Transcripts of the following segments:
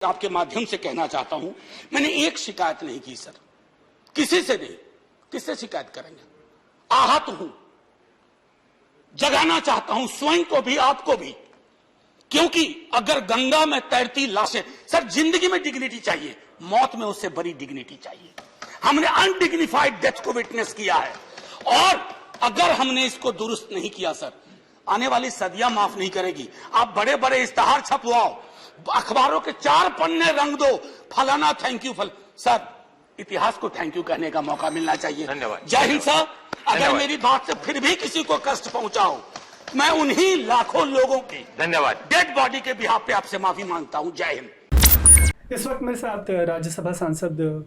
आपके माध्यम से कहना चाहता हूं, मैंने एक शिकायत नहीं की सर, किसी से नहीं। किससे शिकायत करेंगे? आहत हूं, जगाना चाहता हूं स्वयं को भी, आपको भी, क्योंकि अगर गंगा में तैरती लाशें, सर जिंदगी में डिग्निटी चाहिए, मौत में उससे बड़ी डिग्निटी चाहिए। हमने अनडिग्निफाइड डेथ को विटनेस किया है, और अगर हमने इसको दुरुस्त नहीं किया सर, आने वाली सदियां माफ नहीं करेगी। आप बड़े बड़े इश्तेहार छपवाओ, अखबारों के 4 पन्ने रंग दो, फलाना थैंक यू सर, इतिहास को थैंक यू कहने का मौका मिलना चाहिए। धन्यवाद। जय हिंद सर। अगर मेरी बात से फिर भी किसी को कष्ट पहुंचाओ, मैं उन्हीं लाखों लोगों की धन्यवाद डेड बॉडी के बिहाफ पे आपसे माफी मांगता हूं। जय हिंद। इस वक्त मेरे साथ राज्यसभा सांसद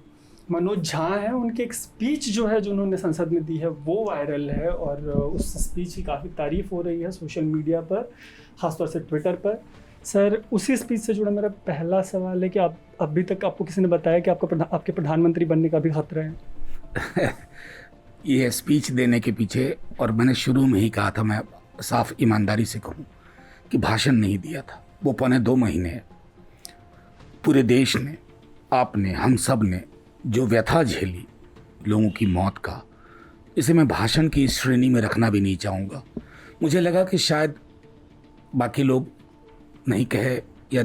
मनोज झा हैं। उनकी एक स्पीच जो है, जो उन्होंने संसद में दी है, वो वायरल है और उस स्पीच की काफ़ी तारीफ हो रही है सोशल मीडिया पर, ख़ासतौर से ट्विटर पर। सर, उसी स्पीच से जुड़ा मेरा पहला सवाल है कि आप अभी तक आपको किसी ने बताया कि आपके प्रधानमंत्री बनने का भी खतरा है? ये स्पीच देने के पीछे, और मैंने शुरू में ही कहा था, मैं साफ ईमानदारी से कहूँ कि भाषण नहीं दिया था, वो 2.25 महीने है। पूरे देश ने, आपने, हम सब ने जो व्यथा झेली लोगों की मौत का, इसे मैं भाषण की श्रेणी में रखना भी नहीं चाहूँगा। मुझे लगा कि शायद बाकी लोग नहीं कहे या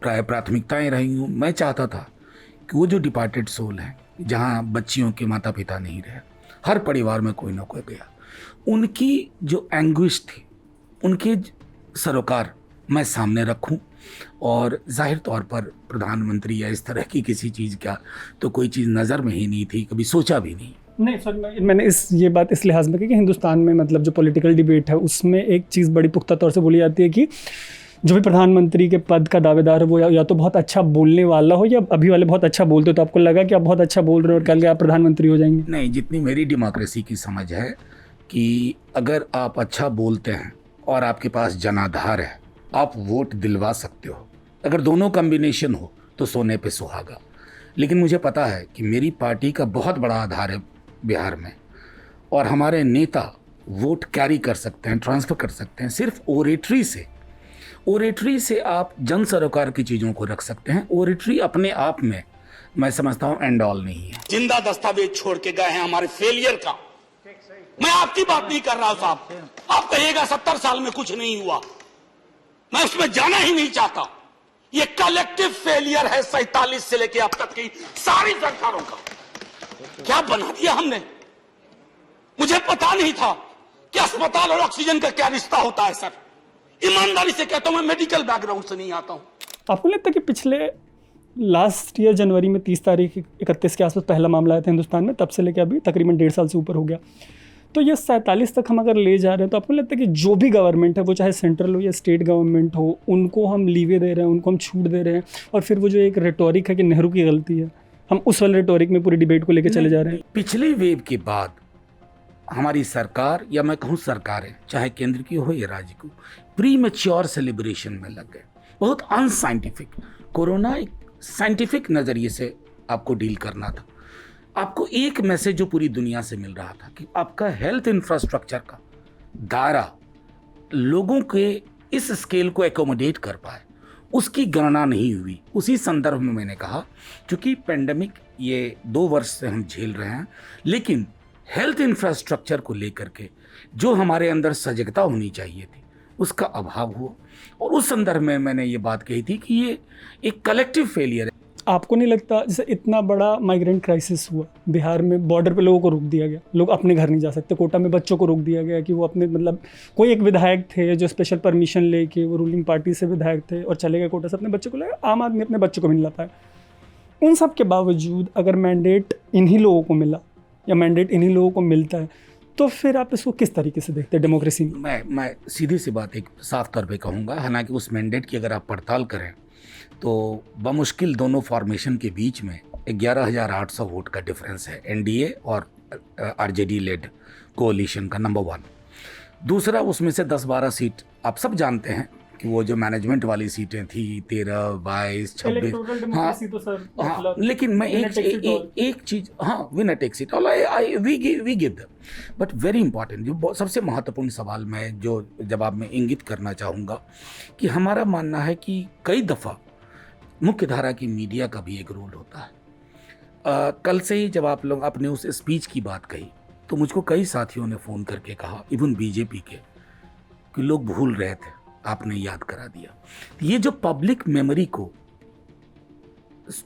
प्राथमिकताएं रही हूँ। मैं चाहता था कि वो जो डिपार्टेड सोल हैं, जहाँ बच्चियों के माता पिता नहीं रहे, हर परिवार में कोई ना कोई गया, उनकी जो एंग्विश थी, उनके सरोकार मैं सामने रखूं। और जाहिर तौर पर प्रधानमंत्री या इस तरह की किसी चीज़ का तो कोई चीज़ नज़र में ही नहीं थी, कभी सोचा भी नहीं। नहीं सर, मैंने ये बात इस लिहाज में की कि हिंदुस्तान में मतलब जो पॉलिटिकल डिबेट है, उसमें एक चीज़ बड़ी पुख्ता तौर से बोली जाती है कि जो भी प्रधानमंत्री के पद का दावेदार है वो या तो बहुत अच्छा बोलने वाला हो, या अभी वाले बहुत अच्छा बोलते हो, तो आपको लगा कि आप बहुत अच्छा बोल रहे हो और कल के आप प्रधानमंत्री हो जाएंगे? नहीं, जितनी मेरी डेमोक्रेसी की समझ है कि अगर आप अच्छा बोलते हैं और आपके पास जनाधार है, आप वोट दिलवा सकते हो। अगर दोनों कॉम्बिनेशन हो तो सोने पे सुहागा। लेकिन मुझे पता है कि मेरी पार्टी का बहुत बड़ा आधार है बिहार में, और हमारे नेता वोट कैरी कर सकते हैं, ट्रांसफ़र कर सकते हैं। सिर्फ ओरेटरी से आप जन सरोकार की चीज़ों को रख सकते हैं। ओरेटरी अपने आप में मैं समझता हूँ एंड ऑल नहीं है। जिंदा दस्तावेज छोड़ के गए हैं हमारे फेलियर का। मैं आपकी बात नहीं कर रहा हूं साहब, आप कहिएगा 70 साल में कुछ नहीं हुआ, मैं उसमें जाना ही नहीं चाहता। ये कलेक्टिव फेलियर है 47 से लेके अब तक की सारी सरकारों का। क्या बना दिया हमने? मुझे पता नहीं था कि अस्पताल और ऑक्सीजन का क्या रिश्ता होता है सर। ईमानदारी से कहता हूं, मैं मेडिकल बैकग्राउंड से नहीं आता हूं। आपको लगता है कि पिछले लास्ट ईयर जनवरी में 30 तारीख 31 के आसपास पहला मामला आया था हिंदुस्तान में, तब से लेकर अभी तकरीबन 1.5 साल से ऊपर हो गया, तो ये 47 तक हम अगर ले जा रहे हैं, तो आपको लगता है कि जो भी गवर्नमेंट है, वो चाहे सेंट्रल हो या स्टेट गवर्नमेंट हो, उनको हम लीवे दे रहे हैं, उनको हम छूट दे रहे हैं, और फिर वो जो एक रेटोरिक है कि नेहरू की गलती है, हम उस वाले रेटोरिक में पूरी डिबेट को लेकर चले जा रहे हैं? पिछले वेव के बाद हमारी सरकार, या मैं कहूँ सरकारें, चाहे केंद्र की हो या राज्य की, प्री मैच्योर सेलिब्रेशन में लग गए। बहुत अनसाइंटिफिक। कोरोना एक साइंटिफिक नज़रिए से आपको डील करना था। आपको एक मैसेज जो पूरी दुनिया से मिल रहा था कि आपका हेल्थ इंफ्रास्ट्रक्चर का दायरा लोगों के इस स्केल को एकोमोडेट कर पाए, उसकी गणना नहीं हुई। उसी संदर्भ में मैंने कहा, चूँकि पेंडेमिक ये 2 वर्ष से हम झेल रहे हैं, लेकिन हेल्थ इंफ्रास्ट्रक्चर को लेकर के जो हमारे अंदर सजगता होनी चाहिए थी, उसका अभाव हुआ। और उस संदर्भ में मैंने ये बात कही थी कि ये एक कलेक्टिव फेलियर है। आपको नहीं लगता जैसे इतना बड़ा माइग्रेंट क्राइसिस हुआ बिहार में, बॉर्डर पे लोगों को रोक दिया गया, लोग अपने घर नहीं जा सकते, कोटा में बच्चों को रोक दिया गया कि वो अपने, मतलब कोई एक विधायक थे जो स्पेशल परमिशन लेके, वो रूलिंग पार्टी से विधायक थे और चले गए कोटा से, अपने बच्चों को लगा, आम आदमी अपने बच्चों को भी नहीं ला पाया। उन सब के बावजूद अगर मैंडेट इन्हीं लोगों को मिला या मैंडेट इन्हीं लोगों को मिलता है, तो फिर आप इसको किस तरीके से देखते हैं डेमोक्रेसी में? मैं सीधी सी बात एक साफ तौर पे कहूँगा, हालांकि उस मैंडेट की अगर आप पड़ताल करें तो बमुश्किल दोनों फॉर्मेशन के बीच में 11,800 वोट का डिफरेंस है, एनडीए और आरजेडी लेड कोalition का, नंबर 1। दूसरा, उसमें से 10-12 सीट आप सब जानते हैं कि वो जो मैनेजमेंट वाली सीटें थी, 13, 22, 26, हाँ, लेकिन मैं एक चीज़, हाँ, winner take seat, we give them, but very important, जो सबसे महत्वपूर्ण सवाल मैं जो जवाब में इंगित करना चाहूँगा कि हमारा मानना है कि कई दफ़ा मुख्य धारा की मीडिया का भी एक रोल होता है। कल से ही जब आप लोग अपने उस स्पीच की बात कही तो मुझको कई साथियों ने फ़ोन करके कहा, इवन बीजेपी के, कि लोग भूल रहे थे, आपने याद करा दिया। ये जो पब्लिक मेमोरी को,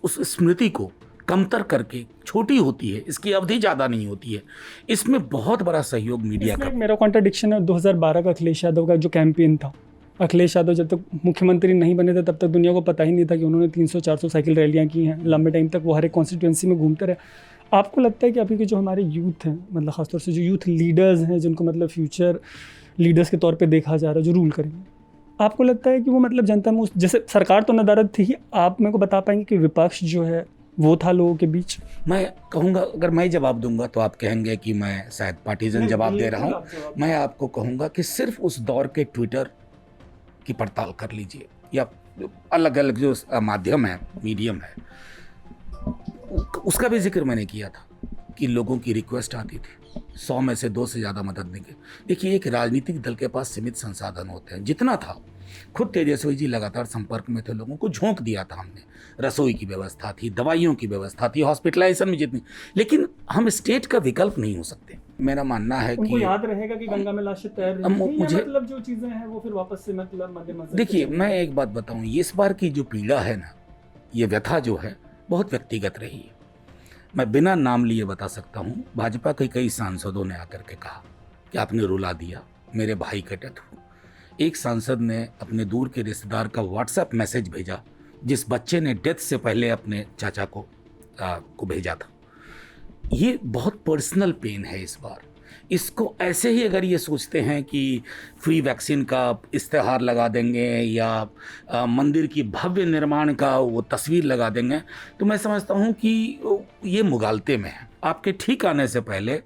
उस स्मृति को कमतर करके छोटी होती है, इसकी अवधि ज़्यादा नहीं होती है, इसमें बहुत बड़ा सहयोग मीडिया का। मेरा कॉन्ट्रडिक्शन है 2012 का अखिलेश यादव का जो कैंपेन था। अखिलेश यादव जब तक मुख्यमंत्री नहीं बने थे तब तक दुनिया को पता ही नहीं था कि उन्होंने 300-400 साइकिल रैलियां की हैं। लंबे टाइम तक वो हर एक कॉन्स्टिट्यूंसी में घूमते रहे। आपको लगता है कि अभी के जो हमारे यूथ हैं, मतलब खासतौर से जो यूथ लीडर्स हैं, जिनको मतलब फ्यूचर लीडर्स के तौर पे देखा जा रहा है, जो रूल करेंगे, आपको लगता है कि वो मतलब जनता में जैसे सरकार तो नदारद थी ही, आप मेरे को बता पाएंगे कि विपक्ष जो है वो था लोगों के बीच? मैं कहूँगा, अगर मैं जवाब दूंगा तो आप कहेंगे कि मैं शायद पार्टीजन जवाब दे रहा हूँ। मैं आपको कहूँगा कि सिर्फ उस दौर के ट्विटर की पड़ताल कर लीजिए, या अलग अलग जो माध्यम है, मीडियम है, उसका भी जिक्र मैंने किया था कि लोगों की रिक्वेस्ट आती थी 100 में से 2 से ज़्यादा मदद देंगे। देखिए, एक राजनीतिक दल के पास सीमित संसाधन होते हैं, जितना था खुद तेजस्वी जी लगातार संपर्क में थे, लोगों को झोंक दिया था हमने, रसोई की व्यवस्था थी, दवाइयों की व्यवस्था थी, हॉस्पिटलाइजेशन में जितनी, लेकिन हम स्टेट का विकल्प नहीं हो सकते। मेरा मानना है उनको कि याद रहेगा कि गंगा में लाशें तैर रही थी, या मतलब जो चीज़ें हैं वो फिर वापस से मतलब मद्देनजर। देखिए, मैं एक बात बताऊं, इस बार की जो पीड़ा है ना, ये व्यथा जो है बहुत व्यक्तिगत रही है। मैं बिना नाम लिए बता सकता हूं, भाजपा के कई सांसदों ने आकर के कहा कि आपने रुला दिया, मेरे भाई का डेथ हुआ। एक सांसद ने अपने दूर के रिश्तेदार का व्हाट्सएप मैसेज भेजा जिस बच्चे ने डेथ से पहले अपने चाचा को भेजा था। ये बहुत पर्सनल पेन है इस बार। इसको ऐसे ही अगर ये सोचते हैं कि फ्री वैक्सीन का इश्तेहार लगा देंगे या मंदिर की भव्य निर्माण का वो तस्वीर लगा देंगे, तो मैं समझता हूँ कि ये मुगालते में है। आपके ठीक आने से पहले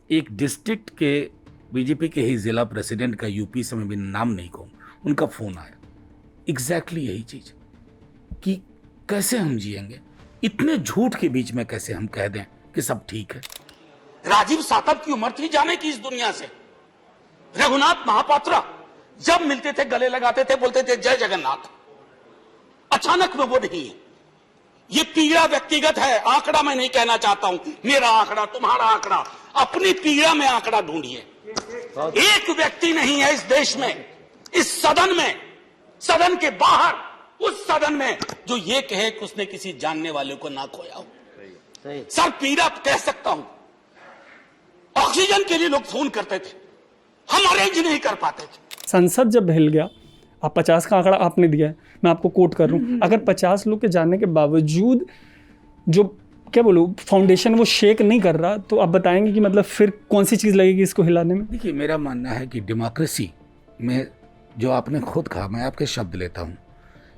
एक डिस्ट्रिक्ट के बीजेपी के ही ज़िला प्रेसिडेंट का, यूपी से मैं भी नाम नहीं कहूँ, उनका फ़ोन आया, एग्जैक्टली यही चीज़ कि कैसे हम जिएंगे, इतने झूठ के बीच में कैसे हम कह दें कि सब ठीक है। राजीव सातव की उम्र थी जाने की इस दुनिया से। रघुनाथ महापात्रा जब मिलते थे गले लगाते थे, बोलते थे जय जगन्नाथ। अचानक में वो नहीं है। ये पीड़ा व्यक्तिगत है, आंकड़ा मैं नहीं कहना चाहता हूं, मेरा आंकड़ा, तुम्हारा आंकड़ा, अपनी पीड़ा में आंकड़ा ढूंढिए। एक व्यक्ति नहीं है इस देश में, इस सदन में, सदन के बाहर, उस सदन में, जो ये कहे कि उसने किसी जानने वाले को ना खोया हो। सर, पीड़ा कह सकता हूं। ऑक्सीजन के लिए लोग फोन करते थे, हम अरेंज नहीं कर पाते थे। संसद जब हिल गया, आप 50 का आंकड़ा आपने दिया है, मैं आपको कोट कर रहा हूँ, अगर 50 लोग के जानने के बावजूद जो क्या बोलूँ फाउंडेशन वो शेक नहीं कर रहा, तो आप बताएंगे कि मतलब फिर कौन सी चीज़ लगेगी इसको हिलाने में? देखिए, मेरा मानना है कि डेमोक्रेसी में, जो आपने खुद कहा, मैं आपके शब्द लेता हूँ,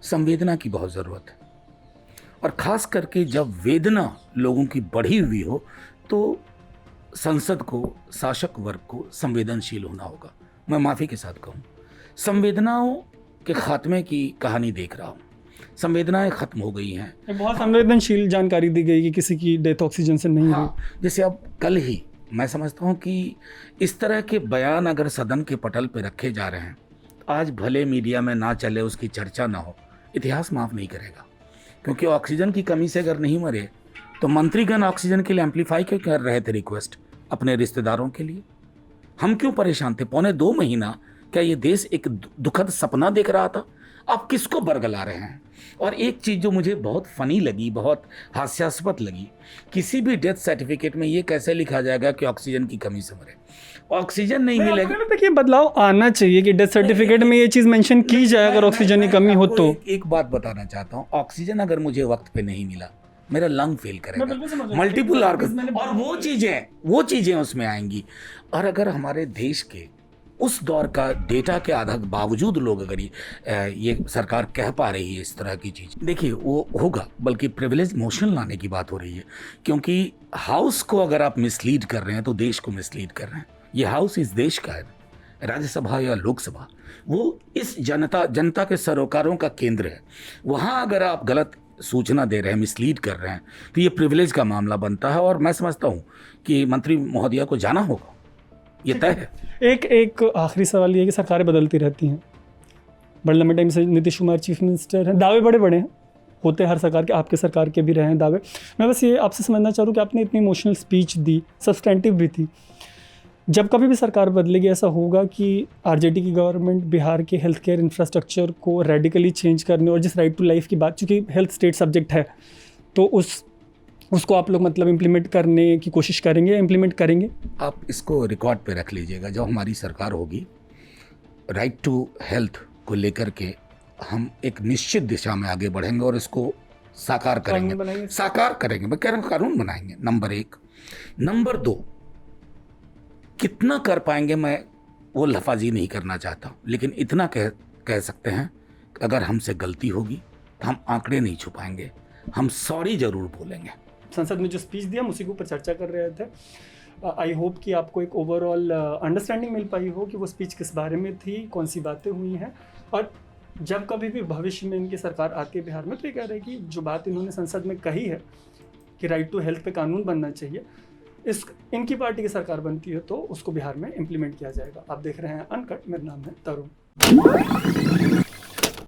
संवेदना की बहुत ज़रूरत है। और ख़ास करके जब वेदना लोगों की बढ़ी हुई हो तो संसद को, शासक वर्ग को संवेदनशील होना होगा। मैं माफ़ी के साथ कहूँ, संवेदनाओं के खात्मे की कहानी देख रहा हूँ। संवेदनाएं खत्म हो गई हैं। बहुत संवेदनशील जानकारी दी गई कि किसी की डेथ ऑक्सीजन से नहीं हुई। जैसे अब कल ही मैं समझता हूँ कि इस तरह के बयान अगर सदन के पटल पर रखे जा रहे हैं, आज भले मीडिया में ना चले, उसकी चर्चा ना हो, इतिहास माफ़ नहीं करेगा। क्योंकि ऑक्सीजन की कमी से अगर नहीं मरे तो मंत्रीगण ऑक्सीजन के लिए एम्पलीफाई क्यों कर रहे थे रिक्वेस्ट अपने रिश्तेदारों के लिए? हम क्यों परेशान थे? 2.25 महीना क्या ये देश एक दुखद सपना देख रहा था? आप किसको बरगला रहे हैं? और एक चीज़ जो मुझे बहुत फनी लगी, बहुत हास्यास्पद लगी, किसी भी डेथ सर्टिफिकेट में ये कैसे लिखा जाएगा कि ऑक्सीजन की कमी से मरे? ऑक्सीजन नहीं मिलेगा। देखिए, बदलाव आना चाहिए कि डेथ सर्टिफिकेट में ये चीज़ मेंशन की जाए अगर ऑक्सीजन की कमी हो तो। एक बात बताना चाहता हूँ, ऑक्सीजन अगर मुझे वक्त पे नहीं मिला, मेरा लंग फेल करेगा, मल्टीपल ऑर्गन, और वो चीज़ें उसमें आएंगी। और अगर हमारे देश के उस दौर का डेटा के आधार बावजूद लोग अगर ये सरकार कह पा रही है इस तरह की चीज़, देखिए वो होगा। बल्कि प्रिविलेज मोशन लाने की बात हो रही है, क्योंकि हाउस को अगर आप मिसलीड कर रहे हैं तो देश को मिसलीड कर रहे हैं। ये हाउस इस देश का है, राज्यसभा या लोकसभा, वो इस जनता के सरोकारों का केंद्र है। वहाँ अगर आप गलत सूचना दे रहे हैं, मिसलीड कर रहे हैं, तो ये प्रिविलेज का मामला बनता है। और मैं समझता हूँ कि मंत्री महोदया को जाना होगा, ये तय है। एक आखिरी सवाल ये है कि सरकारें बदलती रहती हैं, बड़े लंबे टाइम से नीतीश कुमार चीफ मिनिस्टर हैं, दावे बड़े बड़े हैं, होते हैं हर सरकार के, आपके सरकार के भी रहे हैं दावे। मैं बस ये आपसे समझना चाह रहा हूँ कि आपने इतनी इमोशनल स्पीच दी, सब्सटेंटिव भी थी, जब कभी भी सरकार बदलेगी ऐसा होगा कि आरजेडी की गवर्नमेंट बिहार के हेल्थ केयर इंफ्रास्ट्रक्चर को रेडिकली चेंज करने और जिस राइट टू लाइफ की बात, चूँकि हेल्थ स्टेट सब्जेक्ट है, तो उसको आप लोग मतलब इम्प्लीमेंट करने की कोशिश करेंगे, इम्प्लीमेंट करेंगे? आप इसको रिकॉर्ड पे रख लीजिएगा, जब हमारी सरकार होगी राइट टू हेल्थ को लेकर के हम एक निश्चित दिशा में आगे बढ़ेंगे और इसको साकार कानून बनाएंगे? करेंगे, साकार करेंगे। मैं कह रहा हूँ कानून बनाएंगे, नंबर 1। नंबर 2, कितना कर पाएंगे मैं वो लफाजी नहीं करना चाहता, लेकिन इतना कह सकते हैं कि अगर हमसे गलती होगी तो हम आंकड़े नहीं छुपाएंगे, हम सॉरी जरूर बोलेंगे। संसद में जो स्पीच दिया हम उसी के ऊपर चर्चा कर रहे थे। आई होप कि आपको एक ओवरऑल अंडरस्टैंडिंग मिल पाई हो कि वो स्पीच किस बारे में थी, कौन सी बातें हुई हैं, और जब कभी भी भविष्य में इनकी सरकार आती है बिहार में तो ये कह रहे हैं कि जो बात इन्होंने संसद में कही है कि राइट टू हेल्थ पे कानून बनना चाहिए, इनकी पार्टी की सरकार बनती है तो उसको बिहार में इम्प्लीमेंट किया जाएगा। आप देख रहे हैं अनकट, मेरा नाम है तरुण।